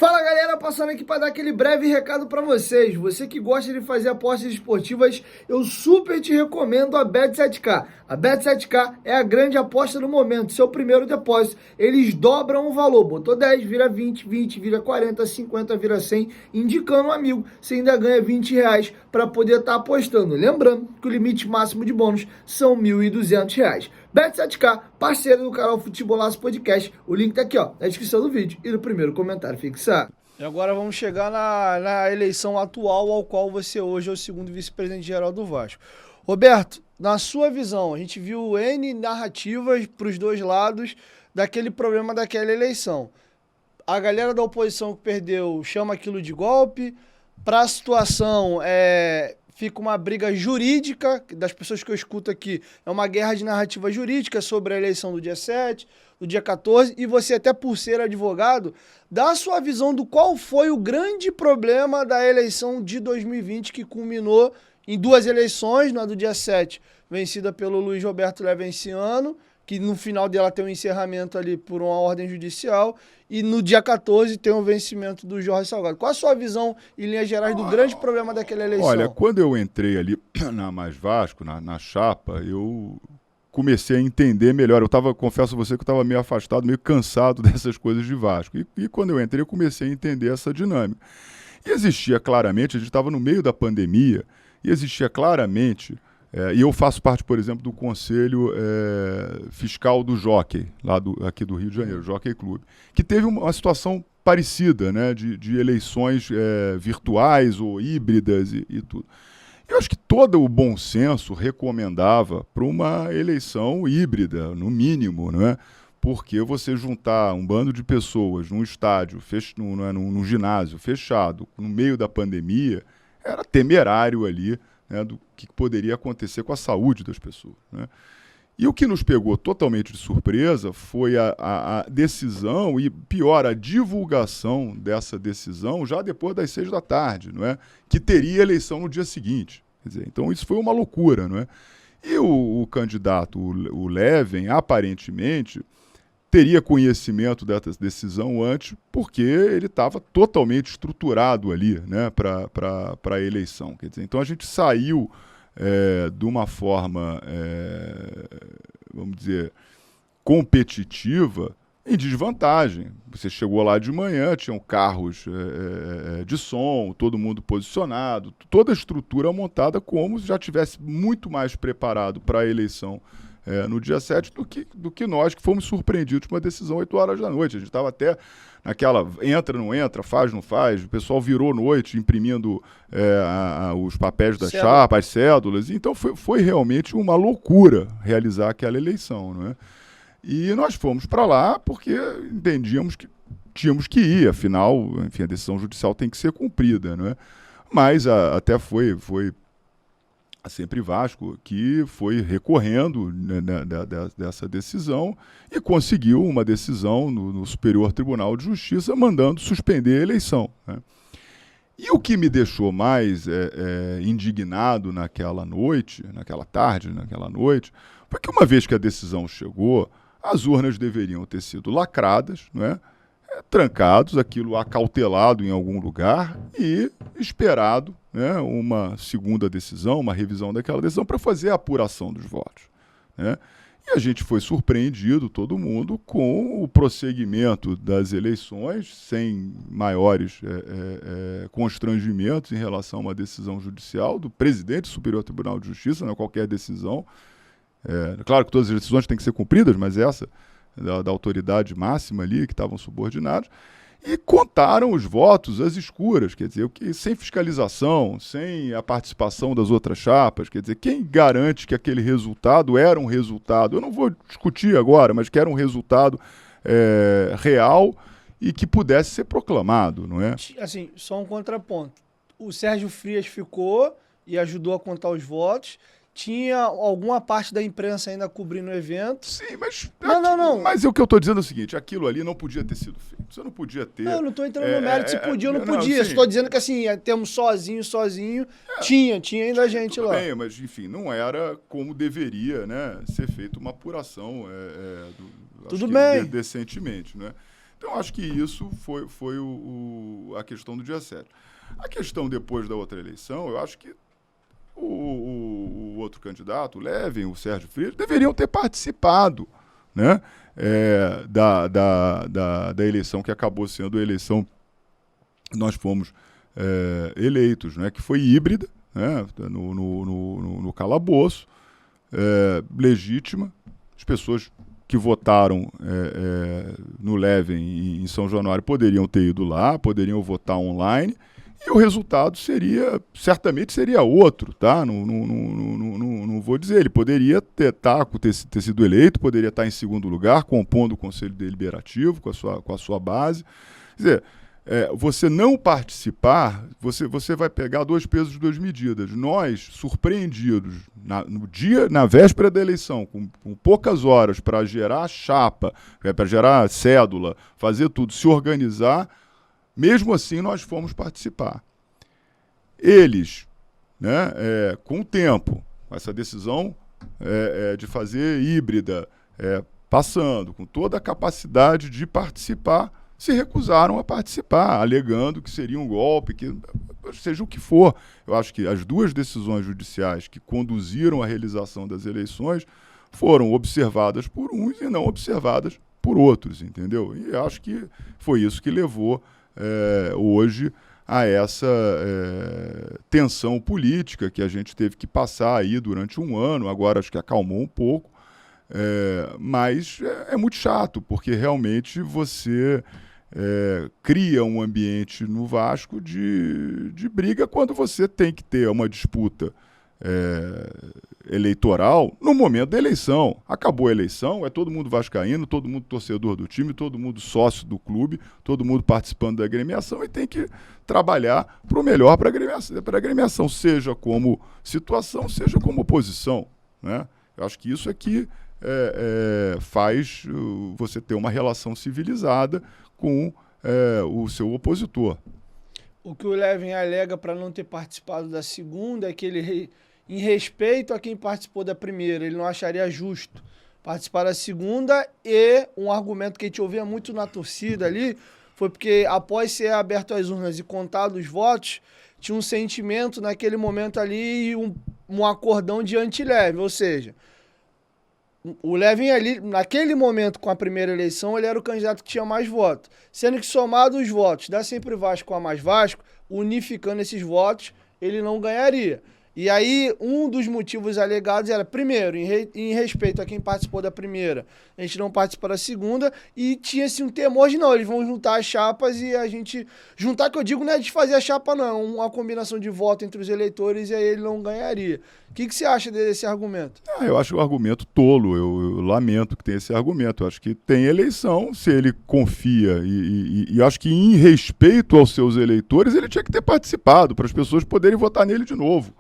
Fala galera, passando aqui para dar aquele breve recado para vocês. Você que gosta de fazer apostas esportivas, eu super te recomendo a Bet7k. A Bet7k é a grande aposta do momento, seu primeiro depósito. Eles dobram o valor, botou 10, vira 20, 20, vira 40, 50, vira 100, indicando um amigo. Você ainda ganha R$ 20 para poder estar apostando. Lembrando que o limite máximo de bônus são R$ 1.200. Bet7k, parceiro do canal Futebolaço Podcast. O link tá aqui, ó, na descrição do vídeo e no primeiro comentário fixado. E agora vamos chegar na eleição atual, ao qual você hoje é o segundo vice-presidente geral do Vasco. Roberto, na sua visão, a gente viu N narrativas para os dois lados daquele problema daquela eleição. A galera da oposição que perdeu chama aquilo de golpe. Para a situação, fica uma briga jurídica, das pessoas que eu escuto aqui, é uma guerra de narrativa jurídica sobre a eleição do dia 7, do dia 14, e você, até por ser advogado, dá a sua visão do qual foi o grande problema da eleição de 2020, que culminou em duas eleições, na do dia 7, vencida pelo Luiz Roberto Levenciano, que no final dela tem um encerramento ali por uma ordem judicial, e no dia 14 tem um vencimento do Jorge Salgado. Qual a sua visão, em linhas gerais, do grande problema daquela eleição? Olha, quando eu entrei ali na Mais Vasco, na chapa, eu comecei a entender melhor. Confesso a você que eu estava meio afastado, meio cansado dessas coisas de Vasco. E quando eu entrei, eu comecei a entender essa dinâmica. E existia claramente, a gente estava no meio da pandemia, e existia claramente... e eu faço parte, por exemplo, do Conselho Fiscal do Jockey, aqui do Rio de Janeiro, Jockey Clube, que teve uma situação parecida, né, de eleições virtuais ou híbridas e tudo. Eu acho que todo o bom senso recomendava para uma eleição híbrida, no mínimo, né, porque você juntar um bando de pessoas num estádio, num ginásio fechado, no meio da pandemia, era temerário ali, né, do que poderia acontecer com a saúde das pessoas, né? E o que nos pegou totalmente de surpresa foi a decisão e, pior, a divulgação dessa decisão já depois das 6 da tarde, não é? Que teria eleição no dia seguinte. Quer dizer, então isso foi uma loucura, não é? E o candidato, o Leven, aparentemente teria conhecimento dessa decisão antes, porque ele estava totalmente estruturado ali, né, para a eleição. Quer dizer, então a gente saiu de uma forma, vamos dizer, competitiva em desvantagem. Você chegou lá de manhã, tinham carros de som, todo mundo posicionado, toda a estrutura montada como se já tivesse muito mais preparado para a eleição no dia 7 do que nós, que fomos surpreendidos com uma decisão 8 horas da noite. A gente estava até naquela entra, não entra, faz, não faz. O pessoal virou noite imprimindo os papéis da chapa, as cédulas. Então foi realmente uma loucura realizar aquela eleição, não é? E nós fomos para lá porque entendíamos que tínhamos que ir, afinal, enfim, a decisão judicial tem que ser cumprida, não é? Mas até foi sempre Vasco, que foi recorrendo, né, dessa decisão e conseguiu uma decisão no Superior Tribunal de Justiça mandando suspender a eleição, né? E o que me deixou mais indignado naquela tarde, foi que uma vez que a decisão chegou, as urnas deveriam ter sido lacradas, não é? Trancados, aquilo acautelado em algum lugar e esperado, né, uma segunda decisão, uma revisão daquela decisão para fazer a apuração dos votos, né? E a gente foi surpreendido, todo mundo, com o prosseguimento das eleições, sem maiores constrangimentos em relação a uma decisão judicial do presidente do Superior Tribunal de Justiça, não é qualquer decisão. Claro que todas as decisões têm que ser cumpridas, mas essa da autoridade máxima ali, que estavam subordinados, e contaram os votos às escuras, quer dizer, sem fiscalização, sem a participação das outras chapas, quer dizer, quem garante que aquele resultado era um resultado, eu não vou discutir agora, mas que era um resultado real e que pudesse ser proclamado, não é? Assim, só um contraponto. O Sérgio Frias ficou e ajudou a contar os votos. Tinha alguma parte da imprensa ainda cobrindo o evento. Sim, mas... Não. Mas o que eu estou dizendo é o seguinte, aquilo ali não podia ter sido feito. Você não podia ter... Não, eu não estou entrando no mérito se podia ou não podia. Não, estou dizendo que assim, temos sozinho. Tinha ainda gente tudo lá. Bem, mas enfim, não era como deveria, né, ser feita uma apuração Tudo bem. Decentemente, né? Então, acho que isso foi a questão do dia 7. A questão depois da outra eleição, eu acho que o outro candidato, o Levin, o Sérgio Frias, deveriam ter participado, né, da eleição que acabou sendo a eleição que nós fomos eleitos, né, que foi híbrida, né, no calabouço, legítima. As pessoas que votaram no Levin em São Januário poderiam ter ido lá, poderiam votar online, e o resultado certamente seria outro, tá? Não vou dizer, ele poderia ter sido eleito, poderia estar em segundo lugar, compondo o Conselho Deliberativo com a sua base. Quer dizer, você não participar, você vai pegar 2 pesos, 2 medidas. Nós, surpreendidos, na véspera da eleição, com poucas horas para gerar chapa, para gerar cédula, fazer tudo, se organizar, mesmo assim nós fomos participar. Eles, né, com o tempo, com essa decisão de fazer híbrida, passando, com toda a capacidade de participar, se recusaram a participar, alegando que seria um golpe, que seja o que for. Eu acho que as 2 decisões judiciais que conduziram à realização das eleições foram observadas por uns e não observadas por outros, entendeu? E acho que foi isso que levou hoje a essa tensão política que a gente teve que passar aí durante um ano, agora acho que acalmou um pouco, mas é muito chato, porque realmente você cria um ambiente no Vasco de briga quando você tem que ter uma disputa eleitoral no momento da eleição. Acabou a eleição, é todo mundo vascaíno, todo mundo torcedor do time, todo mundo sócio do clube, todo mundo participando da agremiação, e tem que trabalhar para o melhor para a agremiação, seja como situação, seja como oposição, né? Eu acho que isso é que faz você ter uma relação civilizada com o seu opositor. O que o Levin alega para não ter participado da segunda é que ele, em respeito a quem participou da primeira, ele não acharia justo participar da segunda, e um argumento que a gente ouvia muito na torcida ali foi porque, após ser aberto as urnas e contado os votos, tinha um sentimento naquele momento ali, um acordão de anti-Levin, ou seja, o Levin ali, naquele momento com a primeira eleição, ele era o candidato que tinha mais votos. Sendo que, somado os votos da Sempre Vasco com a Mais Vasco, unificando esses votos, ele não ganharia. E aí, um dos motivos alegados era, primeiro, em respeito a quem participou da primeira, a gente não participa da segunda, e tinha-se um temor de não, eles vão juntar as chapas e a gente... Juntar, que eu digo, não é desfazer a chapa, não, uma combinação de voto entre os eleitores, e aí ele não ganharia. O que você acha desse argumento? Eu acho o argumento tolo, eu lamento que tenha esse argumento. Eu acho que tem eleição, se ele confia, e acho que em respeito aos seus eleitores, ele tinha que ter participado, para as pessoas poderem votar nele de novo.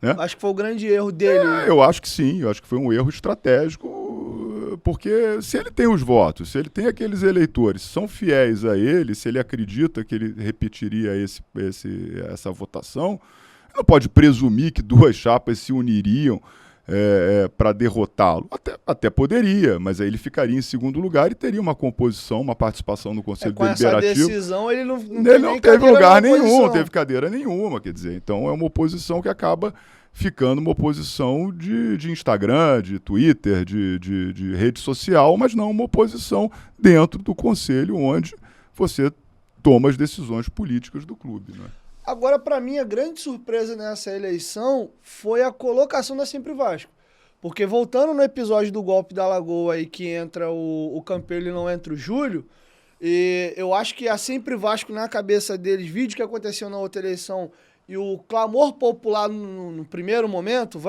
Né? Acho que foi o grande erro dele. Eu acho que sim, eu acho que foi um erro estratégico, porque se ele tem os votos, se ele tem aqueles eleitores que são fiéis a ele, se ele acredita que ele repetiria essa votação, não pode presumir que 2 chapas se uniriam para derrotá-lo. Até poderia, mas aí ele ficaria em segundo lugar e teria uma composição, uma participação no Conselho Deliberativo. Com essa decisão, ele não teve lugar nenhum, não teve cadeira nenhuma, quer dizer. Então é uma oposição que acaba ficando uma oposição de Instagram, de Twitter, de rede social, mas não uma oposição dentro do Conselho, onde você toma as decisões políticas do clube, né? Agora, para mim, a grande surpresa nessa eleição foi a colocação da Sempre Vasco. Porque, voltando no episódio do golpe da Lagoa, aí que entra o Campelo e não entra o Júlio, e eu acho que a Sempre Vasco, na cabeça deles, vídeo que aconteceu na outra eleição, e o clamor popular no primeiro momento,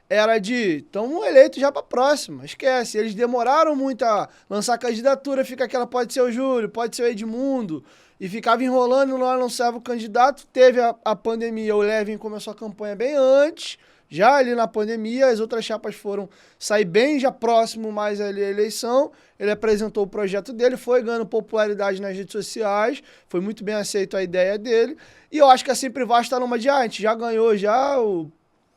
era de, estamos eleitos já para a próxima, esquece. Eles demoraram muito a lançar a candidatura, fica aquela, pode ser o Júlio, pode ser o Edmundo, e ficava enrolando, não anunciava o candidato. Teve a pandemia, o Levin começou a campanha bem antes, já ali na pandemia, as outras chapas foram sair bem já próximo mais ali à eleição. Ele apresentou o projeto dele, foi ganhando popularidade nas redes sociais, foi muito bem aceito a ideia dele, e eu acho que a Sempre Vasco está numa de, a gente já ganhou já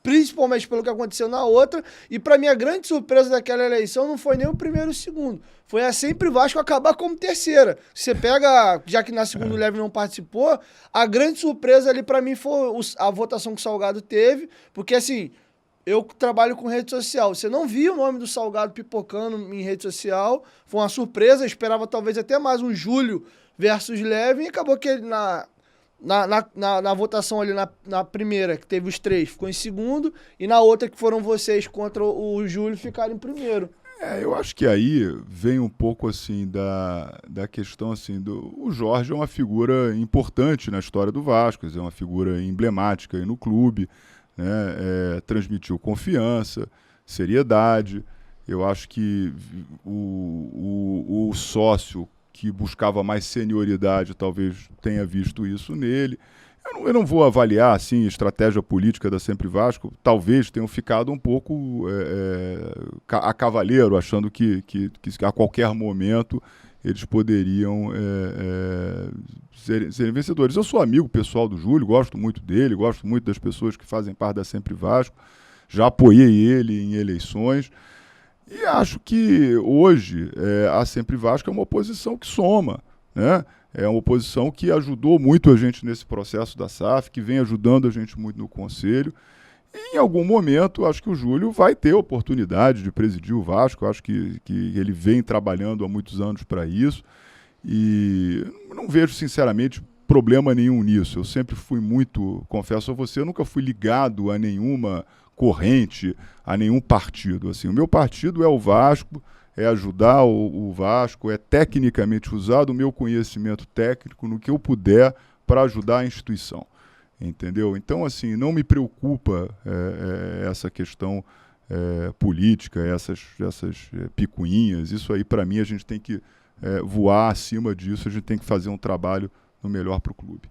principalmente pelo que aconteceu na outra, e para mim a grande surpresa daquela eleição não foi nem o primeiro e o segundo, foi a Sempre Vasco acabar como terceira. Você pega, já que na segunda o Leve não participou, a grande surpresa ali para mim foi a votação que o Salgado teve, porque assim, eu trabalho com rede social, você não via o nome do Salgado pipocando em rede social, foi uma surpresa, eu esperava talvez até mais um Júlio versus Leve, e acabou que ele na votação ali na primeira, que teve os três, ficou em segundo, e na outra, que foram vocês contra o Júlio, ficaram em primeiro. Eu acho que aí vem um pouco assim da questão assim o Jorge é uma figura importante na história do Vasco, é uma figura emblemática aí no clube, né? Transmitiu confiança, seriedade. Eu acho que o sócio que buscava mais senioridade talvez tenha visto isso nele. Eu não vou avaliar assim, estratégia política da Sempre Vasco, talvez tenham ficado um pouco a cavaleiro, achando que a qualquer momento eles poderiam serem vencedores. Eu sou amigo pessoal do Júlio, gosto muito dele, gosto muito das pessoas que fazem parte da Sempre Vasco, já apoiei ele em eleições. E acho que hoje a Sempre Vasco é uma oposição que soma, né? É uma oposição que ajudou muito a gente nesse processo da SAF, que vem ajudando a gente muito no Conselho. E em algum momento, acho que o Júlio vai ter oportunidade de presidir o Vasco. Acho que ele vem trabalhando há muitos anos para isso. E não vejo, sinceramente, problema nenhum nisso. Eu sempre fui muito, confesso a você, eu nunca fui ligado a nenhuma corrente, a nenhum partido. Assim, o meu partido é o Vasco, é ajudar o Vasco, é tecnicamente usar o meu conhecimento técnico no que eu puder para ajudar a instituição, entendeu? Então, assim, não me preocupa essa questão política, essas picuinhas. Isso aí, para mim, a gente tem que voar acima disso, a gente tem que fazer um trabalho no melhor para o clube.